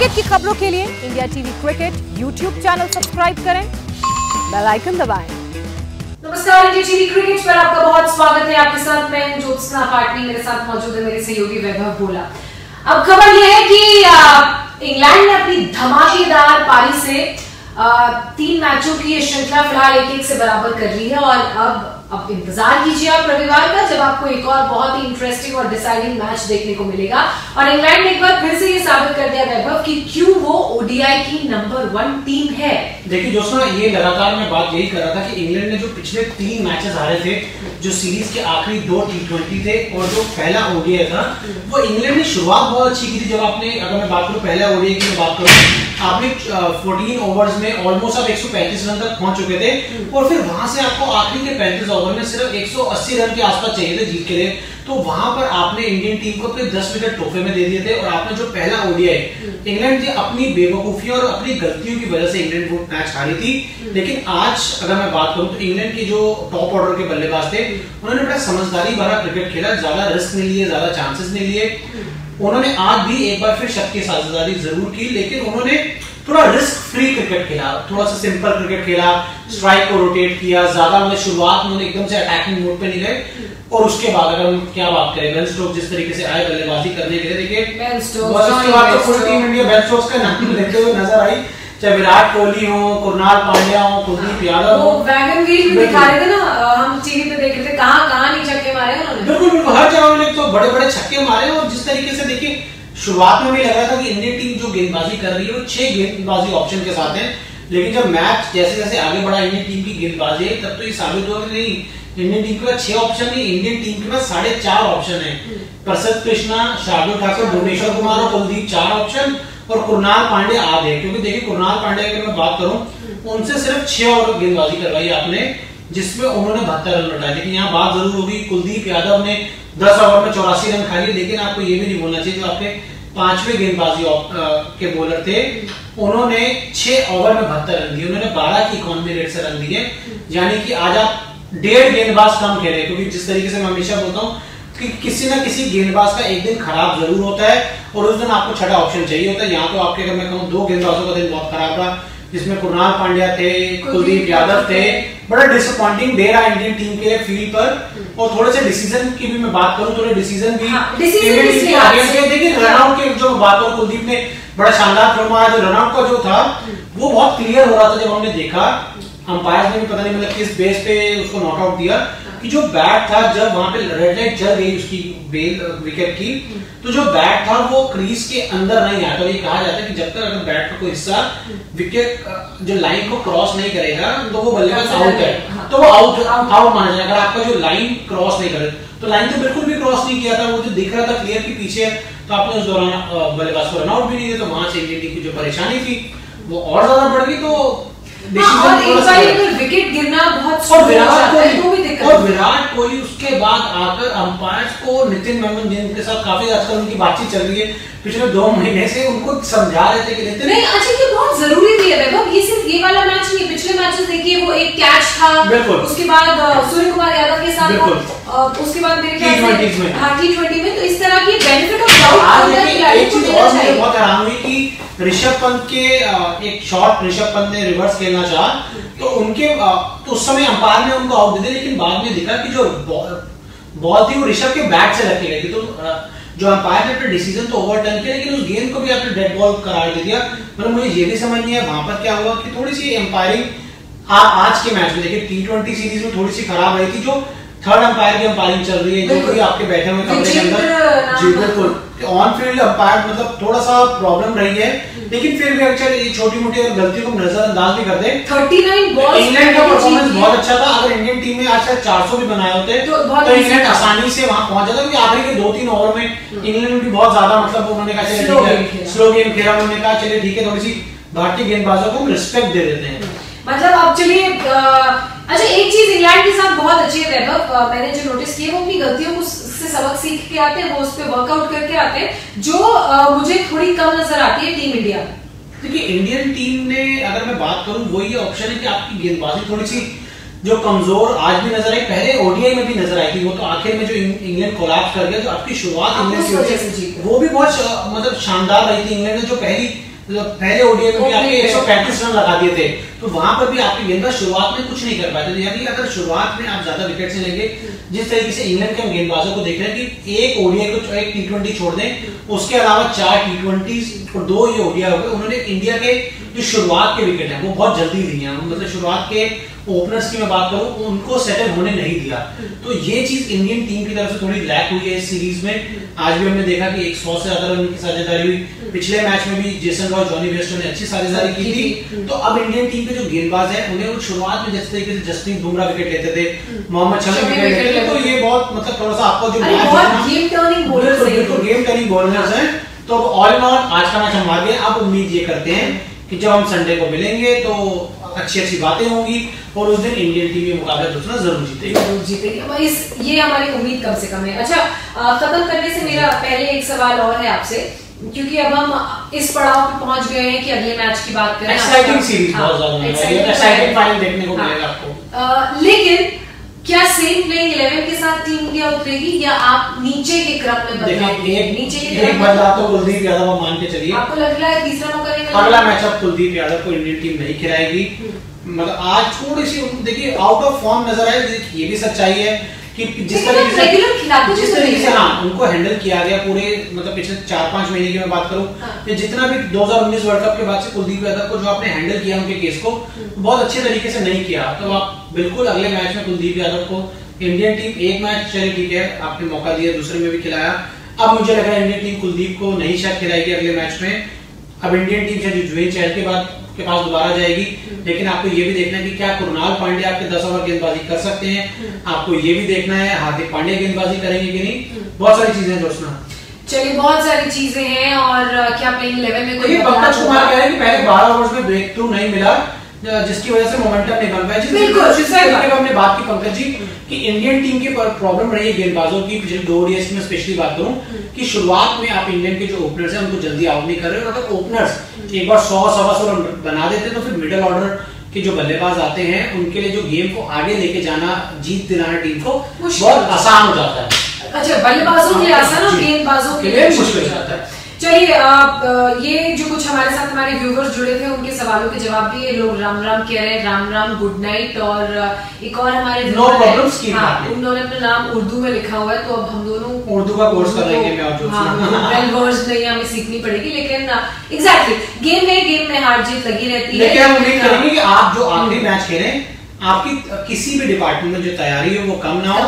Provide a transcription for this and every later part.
Cricket की खबरों के लिए India TV cricket YouTube channel subscribe करें, बेल आइकन दबाएं। नमस्कार, इंडिया टीवी क्रिकेट पर आपका बहुत स्वागत है। आपके साथ मैं हूं ज्योत्सना पाटनी, मेरे साथ मौजूद है मेरे सहयोगी वैभव भोला। अब खबर यह है कि इंग्लैंड ने अपनी धमाकेदार पारी से 3 मैचों की ये श्रृंखला फिलहाल 1-1 से बराबर कर रही है और अब इंतजार कीजिए आप रविवार का, जब आपको एक और बहुत ही इंटरेस्टिंग और डिसाइडिंग मैच देखने को मिलेगा। और इंग्लैंड ने एक बार फिर से ये साबित कर दिया वैभव कि क्यों वो ओडीआई की नंबर 1 टीम है। देखिए दोस्तों, ये लगातार मैं बात यही कर रहा था कि इंग्लैंड ने जो पिछले 3 मैचेस हारे थे, जो सीरीज के आखिरी 2 T20 थे और जो पहला ओडीआई था, वो इंग्लैंड ने शुरुआत बहुत अच्छी की थी। जब आपने, अगर मैं बात करूं पहला ओडीआई की बात करूं, आपने 14 ओवर्स में ऑलमोस्ट आप 135 रन तक पहुंच चुके थे और फिर वहां से आपको आखिरी के 35 ओवर में सिर्फ 180 रन के आसपास चाहिए थे जीत के लिए। तो वहां पर आपने इंडियन टीम को अपने 10 विकेट तोहफे में दे दिए थे और आपने जो पहला ओडीआई, इंग्लैंड की अपनी बेवकूफी और अपनी गलतियों की वजह से इंग्लैंड वो मैच हारी थी। लेकिन आज अगर मैं बात करूं तो इंग्लैंड के जो टॉप ऑर्डर के बल्लेबाज थे, उन्होंने बड़ा समझदारी भरा क्रिकेट खेला, ज्यादा रिस्क नहीं लिए, ज्यादा चांसेस नहीं लिए। उन्होंने आज भी एक बार फिर शक की साझेदारी जरूर की, लेकिन उन्होंने थोड़ा रिस्क फ्री क्रिकेट खेला, थोड़ा सा सिंपल क्रिकेट खेला, स्ट्राइक को रोटेट किया, ज्यादा मतलब शुरुआत में एकदम से अटैकिंग मोड पे नहीं गए। और उसके बाद अगर हम क्या बात करें, बेन स्टोक्स जिस तरीके से आए बल्लेबाजी करने के लिए, देखिए उसके बाद तो full team India Ben Stokes का नाम लेते हुए नजर आई, चाहे विराट कोहली हो, कुरनाल पांड्या हो, कुलदीप यादव हो। वैगन व्हील भी दिखा रहे थे ना, हम टीवी पे देख रहे थे, कहां नहीं छक्के मारे उन्होंने। बिल्कुल बिल्कुल, हर जगह उन्होंने तो बड़े बड़े छक्के मारे। और जिस तरीके से देखिए शुरुआत में भी लग रहा था कि इंडियन टीम जो गेंदबाजी कर रही है वो 6 गेंदबाजी ऑप्शन के साथ है, लेकिन जब मैच जैसे जैसे आगे बढ़ा इंडियन टीम की गेंदबाजी, तब तो ये साबित हुआ कि नहीं, इंडियन टीम के पास 6 ऑप्शन नहीं, इंडियन टीम के पास 4.5 ऑप्शन है। प्रसिद्ध कृष्णा, शार्दुल ठाकुर, भुवनेश्वर कुमार और कुलदीप 4 ऑप्शन और कुरनाल पांडे आधे। क्योंकि देखिए कुरनाल पांडे की मैं बात करूं, उनसे सिर्फ 6 ओवर गेंदबाजी करवाई आपने, जिसमें उन्होंने 72 रन लौटाए। लेकिन यहाँ बात जरूर होगी, कुलदीप यादव ने 10 ओवर में 84 रन खा लिए। लेकिन आपको ये भी नहीं बोलना चाहिए, जो आपके 5वें गेंदबाजी के बॉलर थे, उन्होंने 6 ओवर में 72 रन दिए, उन्होंने 12 की इकोनॉमी रेट से रन दिए। यानी कि आज आप 1.5 गेंदबाज कम खेले, क्योंकि जिस तरीके से मैं हमेशा बोलता हूँ कि किसी ना किसी गेंदबाज का एक दिन खराब जरूर होता है और उस दिन आपको छठा ऑप्शन चाहिए होता है। यहाँ तो आपके, अगर मैं कहूँ, 2 गेंदबाजों का दिन बहुत खराब रहा, जिसमें कुरनाल पांड्या थे, कुलदीप यादव थे। बड़ा डिसअपॉइंटिंग डे रहा इंडियन टीम के लिए फील्ड पर। और थोड़े से डिसीजन की भी मैं बात करूं, थोड़े डिसीजन भी देखिए रनआउट के जो बात करूं, कुलदीप ने बड़ा शानदार थ्रो मारा। जो रनआउट का जो था वो बहुत क्लियर हो रहा था, जब हमने देखा अंपायर ने भी पता नहीं मतलब किस बेस पे उसको नॉट आउट दिया, कि जो बैट था, जब वहां पे रेड लाइट जल गई उसकी विकेट की, तो जो बैट था वो क्रीज के अंदर नहीं आता। ये कहा जाता है कि जब तक अगर बैट का कोई हिस्सा विकेट जो लाइन को क्रॉस नहीं करेगा तो वो बल्लेबाज आउट है, तो वो आउट माना जाएगा। अगर आपका जो लाइन क्रॉस नहीं करे, तो लाइन तो बिल्कुल भी क्रॉस नहीं किया था, वो जो दिख रहा था क्लियर की पीछे, तो आपने उस दौरान बल्लेबाज को रनआउट भी नहीं दिया। तो वहां से इंडियन टीम की जो परेशानी थी वो और ज्यादा बढ़ गई। तो विकेट गिरना बहुत, और विराट कोहली उसके बाद आकर अंपायर्स को, नितिन मेमन जिनके साथ काफी आजकल उनकी बातचीत चल रही है पिछले 2 महीने से, उनको समझा रहे थे कि नितिन नहीं, अच्छा ये बहुत जरूरी भी है वैभव, ये सिर्फ ये वाला मैच नहीं, पिछले मैचेस देखिए, वो एक कैच था, उसके बाद सूर्य कुमार यादव के साथ, उसके बाद मेरे ख्याल से T20 में, तो इस तरह की बेनिफिट ऑफ डाउट। एक चीज और मुझे बहुत हैरान हुई कि ऋषभ पंत के एक शॉट ऋषभ पंत ने रिवर्स खेलना चाहा, तो उनके तो उस समय अंपायर ने उनको आउट दे दिया, लेकिन बाद में दिखा कि जो बॉल थी वो ऋषभ के बैट से रखी गई थी। तो जो अंपायर ने अपना डिसीजन तो ओवरटर्न किया, लेकिन उस गेंद को भी आपने डेड बॉल करार दे दिया। मतलब मुझे ये भी समझ नहीं है वहां पर क्या हुआ, कि थोड़ी सी अंपायरिंग आज के मैच में देखिए T20 सीरीज में थोड़ी सी खराब रही थी। जो थर्ड अंपायर की अंपायरिंग चल रही है, जो भी आपके बैठे हुए कमरे के अंदर, जी बिल्कुल, ऑन फील्ड अंपायर मतलब थोड़ा सा प्रॉब्लम रही है। लेकिन फिर भी अगर ये छोटी मोटी गलती को नजरअंदाज भी कर दे, 39 बॉल्स इंग्लैंड का परफॉर्मेंस बहुत अच्छा था। अगर इंडियन टीम में आज 400 भी बनाए होते तो इंग्लैंड आसानी से वहां पहुंच जाता, क्योंकि आखिरी के 2-3 ओवर में इंग्लैंड भी बहुत ज्यादा, मतलब उन्होंने कहा चलिए स्लो गेम खेला, उन्होंने कहा चलिए ठीक है, थोड़ी सी भारतीय गेंदबाजों को रिस्पेक्ट दे देते हैं। मतलब अब चलिए, अच्छा एक चीज इंग्लैंड के साथ बहुत अच्छी है वैभव, मैंने जो नोटिस किया, वो अपनी गलतियों को से सबक सीख के आते हैं, वो उस पर वर्कआउट करके आते हैं, जो मुझे थोड़ी कम नजर आती है टीम इंडिया में। देखिए इंडियन टीम ने, अगर मैं बात करूं, वो ये ऑप्शन है कि आपकी गेंदबाजी थोड़ी सी जो कमजोर आज भी नजर आई, पहले ओडीआई में भी नजर आई थी। वो तो आखिर में जो इंग्लैंड कोलैप्स कर गया, जो आपकी शुरुआत इंग्लैंड की वो भी बहुत मतलब शानदार रही थी। इंग्लैंड ने जो पहली पहले ओडीआई में भी आपके 135 रन लगा दिए थे, तो वहां पर भी आपके गेंदबाज शुरुआत में कुछ नहीं कर पाते थे। यानी अगर शुरुआत में आप ज्यादा विकेट से लेंगे, जिस तरीके से इंग्लैंड के हम गेंदबाजों को देख रहे हैं कि एक ओडीआई को, एक टी20 छोड़ दें, उसके अलावा 4 टी20 और 2 ये ओडीआई हो गए, उन्होंने इंडिया के जो शुरुआत के विकेट है वो बहुत जल्दी लिए हैं। मतलब शुरुआत के ओपनर्स की मैं बात करूं, उनको सेटल होने नहीं दिया। तो ये चीज इंडियन टीम की तरफ से थोड़ी लैक हुई है इस सीरीज में। आज भी हमने देखा कि 100 से ज्यादा रन की साझेदारी हुई। पिछले मैच में भी जेसन रॉय, जॉनी बेयरस्टो ने अच्छी साझेदारी की थी। तो अब इंडियन टीम के जो गेंदबाज हैं, उन्हें शुरुआत में जिस तरीके से जसप्रीत बुमराह विकेट लेते थे, मोहम्मद शमी विकेट लेते थे, तो ये बहुत मतलब थोड़ा सा आपको जो गेम टर्निंग बॉलर्स हैं। तो ऑल इन ऑल आज का मैच हम हार गए। अब उम्मीद ये करते हैं कि जब हम संडे को मिलेंगे तो अच्छी बातें होंगी और उस दिन इंडियन टीम ये मुकाबला दूसरा जरूर जीतेगी। ये हमारी उम्मीद कम से कम है। अच्छा, खत्म करने से मेरा पहले एक सवाल और है आपसे, क्योंकि अब हम इस पड़ाव पे पहुंच गए हैं कि अगले मैच की बात करें। एक्साइटिंग सीरीज, बहुत ज्यादा एक्साइटिंग फाइनल देखने को मिलेगा आपको। लेकिन क्या सेम प्लेइंग 11 के साथ टीम इंडिया उतरेगी या आप नीचे के क्रम में बदलाव? नीचे के क्रम में बदलाव तो कुलदीप यादव मान के चलिए। आपको लग रहा है तीसरा मौका नहीं मिलेगा? अगला मैचअप कुलदीप यादव को इंडियन टीम नहीं खिलाएगी। मतलब आज थोड़ी सी देखिए आउट ऑफ फॉर्म नजर आए। ये भी सच्चाई है कि जिस तरीके से हाँ उनको हैंडल किया गया पूरे मतलब पिछले 4-5 महीने की मैं बात करूं, जितना भी 2019 वर्ल्ड कप के बाद से कुलदीप यादव को जो आपने हैंडल किया उनके केस को बहुत अच्छे तरीके से नहीं किया। तो आप बिल्कुल अगले मैच में कुलदीप यादव को इंडियन टीम, एक मैच चले ठीक है आपने मौका दिया, दूसरे में भी खिलाया, अब मुझे लग रहा है इंडियन टीम कुलदीप को नहीं शायद खिलाएगी अगले मैच में। अब इंडियन टीम शायद जुवेल चहल के बाद के पास दोबारा जाएगी, लेकिन आपको ये भी देखना है कि क्या कुणाल पांड्या आपके 10 ओवर गेंदबाजी कर सकते हैं। आपको ये भी देखना है हार्दिक पांड्या गेंदबाजी करेंगे कि नहीं। बहुत सारी चीजें हैं दोस्तों। चलिए, बहुत सारी चीजें हैं। और क्या प्लेइंग 11 में कोई पंकज कुमार कह रहे हैं कि पहले 12 ओवर्स में ब्रेक थ्रू नहीं मिला, जिसकी वजह से मोमेंटम नहीं बन पाया। बिल्कुल हमने बात की पंकज जी कि इंडियन टीम की प्रॉब्लम रही है गेंदबाजों की पिछले 2 ओडीआई में स्पेशली बात करूं कि शुरुआत में आप इंडियन के जो ओपनर्स हैं उनको जल्दी आउट नहीं कर रहे। अगर ओपनर्स एक बार 100-125 रन बना देते तो फिर मिडिल ऑर्डर के जो बल्लेबाज आते हैं उनके लिए जो गेम को आगे लेके जाना, जीत दिलाना टीम को बहुत आसान हो जाता है। अच्छा, बल्लेबाजों के लिए आसान और गेंदबाजों के लिए मुश्किल हो जाता है। चलिए, ये जो कुछ हमारे साथ हमारे व्यूवर्स जुड़े थे उनके सवालों के जवाब दिए। लोग राम राम कह रहे हैं, राम राम, गुड नाइट। और एक और हमारे उन्होंने अपना नाम उर्दू में लिखा हुआ है, तो अब हम दोनों उर्दू का कोर्स कर लेंगे। वेल वर्स्ड नहीं, हमें सीखनी पड़ेगी, लेकिन एग्जैक्टली गेम में हार जीत लगी रहती है। लेकिन हम उम्मीद करेंगे कि आप जो आखिरी मैच खेलें, आपकी किसी भी डिपार्टमेंट में जो तैयारी है वो कम ना हो।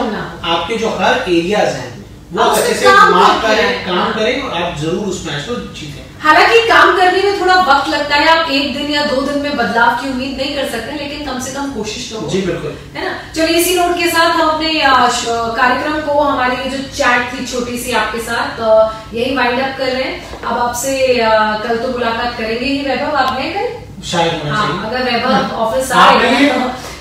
आपके जो हर एरियाज हैं वो अच्छे से काम करें और आप जरूर उस मैच को जीतें। हालांकि काम करने में थोड़ा वक्त लगता है, आप 1 दिन या 2 दिन में बदलाव की उम्मीद नहीं कर सकते, लेकिन कम से कम कोशिश तो हो। जी बिल्कुल, है ना। चलिए, इसी नोट के साथ हम अपने कार्यक्रम को, हमारी ये जो चैट थी छोटी सी आपके साथ, यही वाइंड अप कर रहे हैं। अब आपसे कल तो मुलाकात करेंगे ही। वैभव, आप नहीं करें शायद होना चाहिए। अगर वैभव ऑफिस आए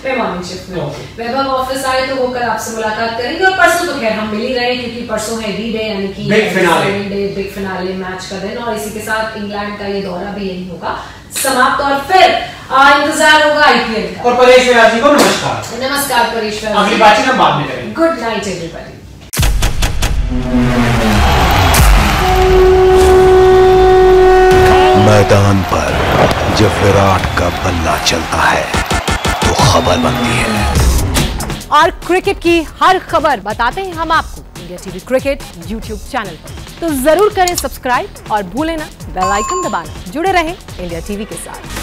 मैं मॉर्निंग शिफ्ट में, वैभव ऑफिस आए तो वो कल आपसे मुलाकात करेंगे। और परसों तो खैर हम मिल ही रहे, क्योंकि परसों है वी डे, यानी कि बिग फिनाले मैच का दिन। और इसी के साथ इंग्लैंड का ये दौरा भी यही होगा समाप्त, और फिर इंतजार होगा आईपीएल का। और परेश व्यास जी को नमस्कार। नमस्कार परेश व्यास, अगली बातचीत हम बाद में करेंगे। Good night everybody. मैदान पर जब विराट का बल्ला चलता है तो खबर बनती है, और क्रिकेट की हर खबर बताते हैं हम आपको India TV cricket YouTube channel पर। तो जरूर करें सब्सक्राइब और भूलें ना बेल आइकन दबाना। जुड़े रहें इंडिया टीवी के साथ।